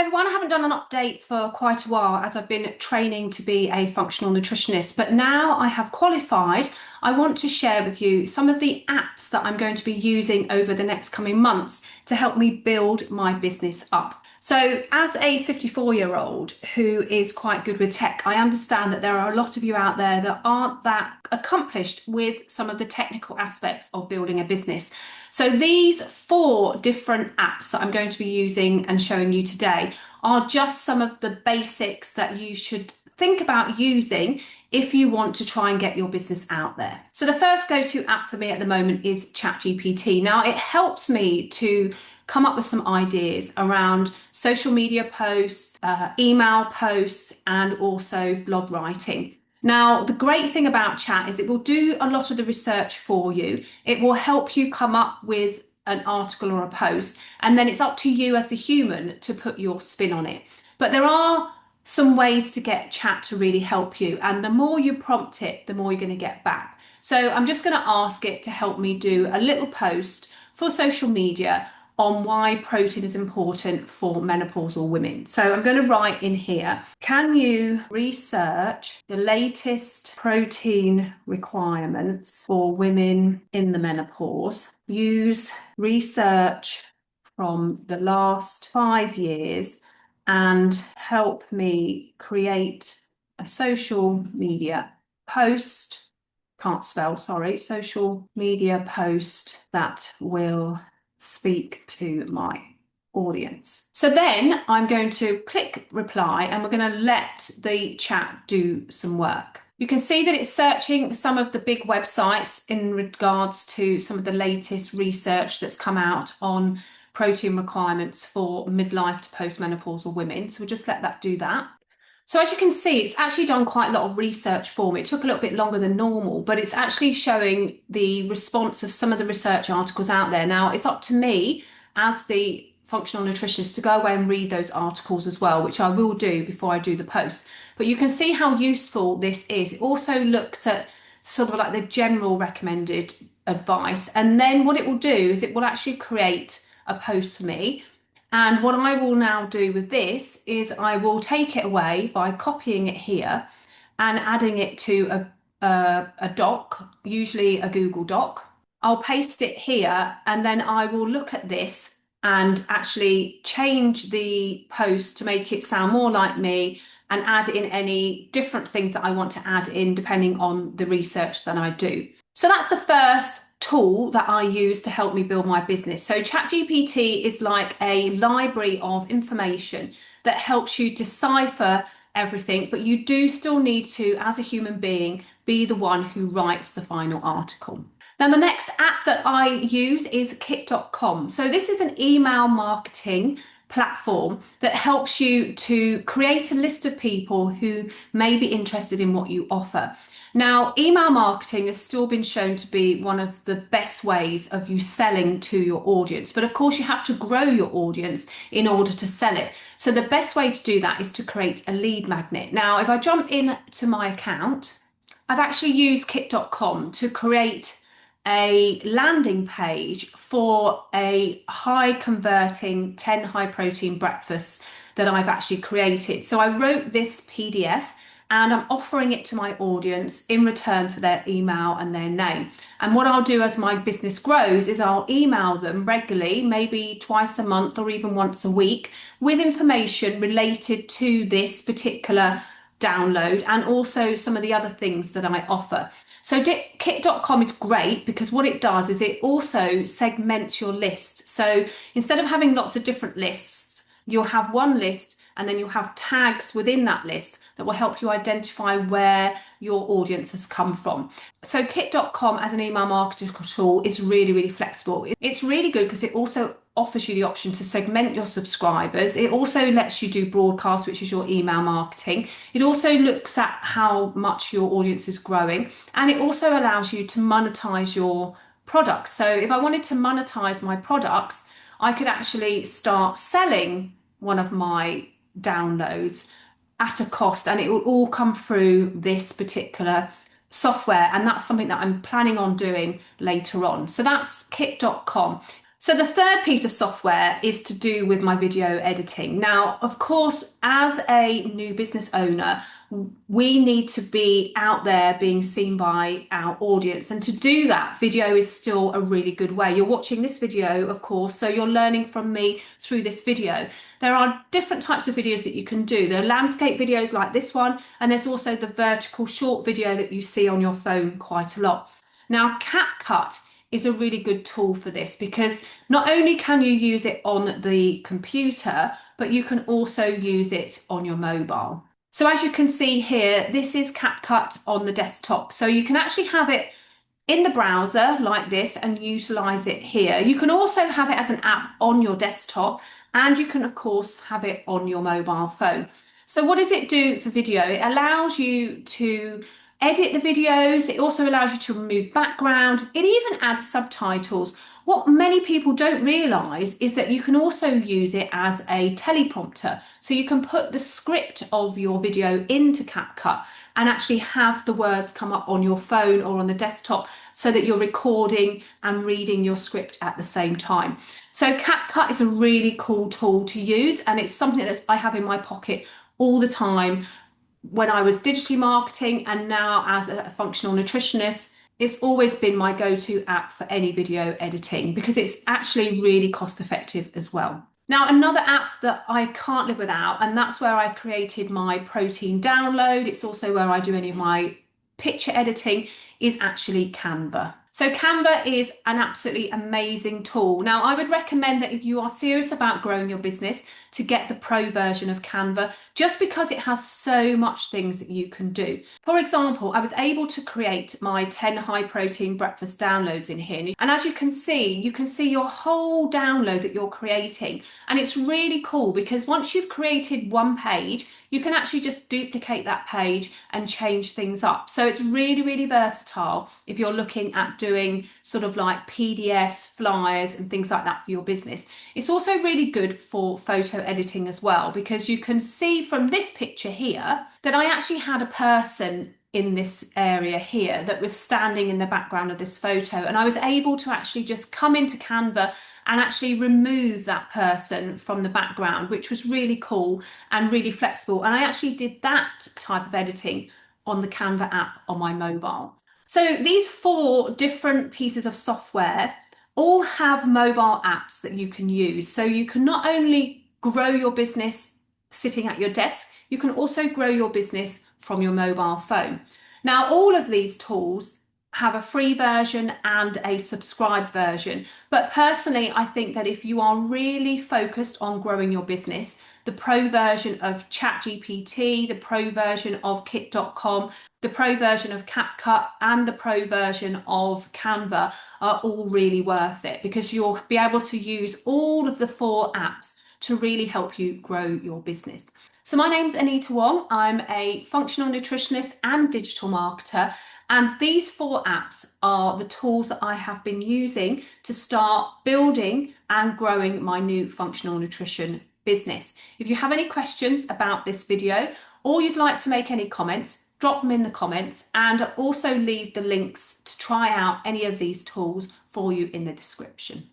everyone, I haven't done an update for quite a while as I've been training to be a functional nutritionist, but now I have qualified. I want to share with you some of the apps that I'm going to be using over the next coming months to help me build my business up. So as a 54-year-old who is quite good with tech, I understand that there are a lot of you out there that aren't that accomplished with some of the technical aspects of building a business. So these 4 different apps that I'm going to be using and showing you today are just some of the basics that you should think about using if you want to try and get your business out there. So the first go-to app for me at the moment is ChatGPT. Now it helps me to come up with some ideas around social media posts, email posts, and also blog writing. Now, the great thing about chat is it will do a lot of the research for you. It will help you come up with an article or a post, and then it's up to you as the human to put your spin on it. But there are some ways to get chat to really help you, and the more you prompt it, the more you're going to get back. So I'm just going to ask it to help me do a little post for social media on why protein is important for menopausal women. So I'm going to write in here, can you research the latest protein requirements for women in the menopause? Use research from the last 5 years and help me create a social media post, can't spell, sorry, social media post that will speak to my audience. So then I'm going to click reply and we're going to let the chat do some work. You can see that it's searching some of the big websites in regards to some of the latest research that's come out on protein requirements for midlife to postmenopausal women. So we'll just let that do that. So as you can see, it's actually done quite a lot of research for me. It took a little bit longer than normal, but it's actually showing the response of some of the research articles out there. Now, it's up to me as the functional nutritionist to go away and read those articles as well, which I will do before I do the post. But you can see how useful this is. It also looks at sort of like the general recommended advice. And then what it will do is it will actually create a post for me. And what I will now do with this is I will take it away by copying it here and adding it to a doc, usually a Google Doc. I'll paste it here and then I will look at this and actually change the post to make it sound more like me and add in any different things that I want to add in depending on the research that I do. So that's the first tool that I use to help me build my business. So ChatGPT is like a library of information that helps you decipher everything, but you do still need to, as a human being, be the one who writes the final article. Now, the next app that I use is kit.com. So this is an email marketing platform that helps you to create a list of people who may be interested in what you offer. Now, email marketing has still been shown to be one of the best ways of you selling to your audience. But of course, you have to grow your audience in order to sell it. So the best way to do that is to create a lead magnet. Now, if I jump in to my account, I've actually used kit.com to create a landing page for a high converting 10 high protein breakfasts that I've actually created. So I wrote this PDF and I'm offering it to my audience in return for their email and their name. And what I'll do as my business grows is I'll email them regularly, maybe twice a month or even once a week, with information related to this particular download and also some of the other things that I offer. So kit.com is great because what it does is it also segments your list. So instead of having lots of different lists, you'll have one list and then you'll have tags within that list that will help you identify where your audience has come from. So kit.com as an email marketing tool is really, really flexible. It's really good because it also offers you the option to segment your subscribers. It also lets you do broadcast, which is your email marketing. It also looks at how much your audience is growing, and it also allows you to monetize your products. So if I wanted to monetize my products, I could actually start selling one of my downloads at a cost, and it will all come through this particular software, and that's something that I'm planning on doing later on. So that's kit.com. So the third piece of software is to do with my video editing. Now, of course, as a new business owner, we need to be out there being seen by our audience. And to do that, video is still a really good way. You're watching this video, of course, so you're learning from me through this video. There are different types of videos that you can do. There are landscape videos like this one, and there's also the vertical short video that you see on your phone quite a lot. Now, CapCut is a really good tool for this because not only can you use it on the computer, but you can also use it on your mobile. So as you can see here, this is CapCut on the desktop. So you can actually have it in the browser like this and utilize it here. You can also have it as an app on your desktop, and you can of course have it on your mobile phone. So what does it do for video? It allows you to edit the videos. It also allows you to remove background. It even adds subtitles. What many people don't realise is that you can also use it as a teleprompter. So you can put the script of your video into CapCut and actually have the words come up on your phone or on the desktop so that you're recording and reading your script at the same time. So CapCut is a really cool tool to use, and it's something that I have in my pocket all the time. When I was digitally marketing and now as a functional nutritionist, it's always been my go-to app for any video editing because it's actually really cost effective as well. Now, another app that I can't live without, and that's where I created my protein download. It's also where I do any of my picture editing, is actually Canva. So Canva is an absolutely amazing tool. Now, I would recommend that if you are serious about growing your business, to get the pro version of Canva, just because it has so much things that you can do. For example, I was able to create my 10 high protein breakfast downloads in here. And as you can see your whole download that you're creating. And it's really cool because once you've created one page, you can actually just duplicate that page and change things up. So it's really, really versatile if you're looking at doing sort of like PDFs, flyers and things like that for your business. It's also really good for photo editing as well, because you can see from this picture here that I actually had a person in this area here that was standing in the background of this photo, and I was able to actually just come into Canva and actually remove that person from the background, which was really cool and really flexible. And I actually did that type of editing on the Canva app on my mobile. So these 4 different pieces of software all have mobile apps that you can use. So you can not only grow your business sitting at your desk, you can also grow your business from your mobile phone. Now, all of these tools have a free version and a subscribed version. But personally, I think that if you are really focused on growing your business, the pro version of ChatGPT, the pro version of Kit.com, the pro version of CapCut and the pro version of Canva are all really worth it, because you'll be able to use all of the 4 apps to really help you grow your business. So my name's Anita Wong. I'm a functional nutritionist and digital marketer. And these 4 apps are the tools that I have been using to start building and growing my new functional nutrition business. If you have any questions about this video, or you'd like to make any comments, drop them in the comments, and also leave the links to try out any of these tools for you in the description.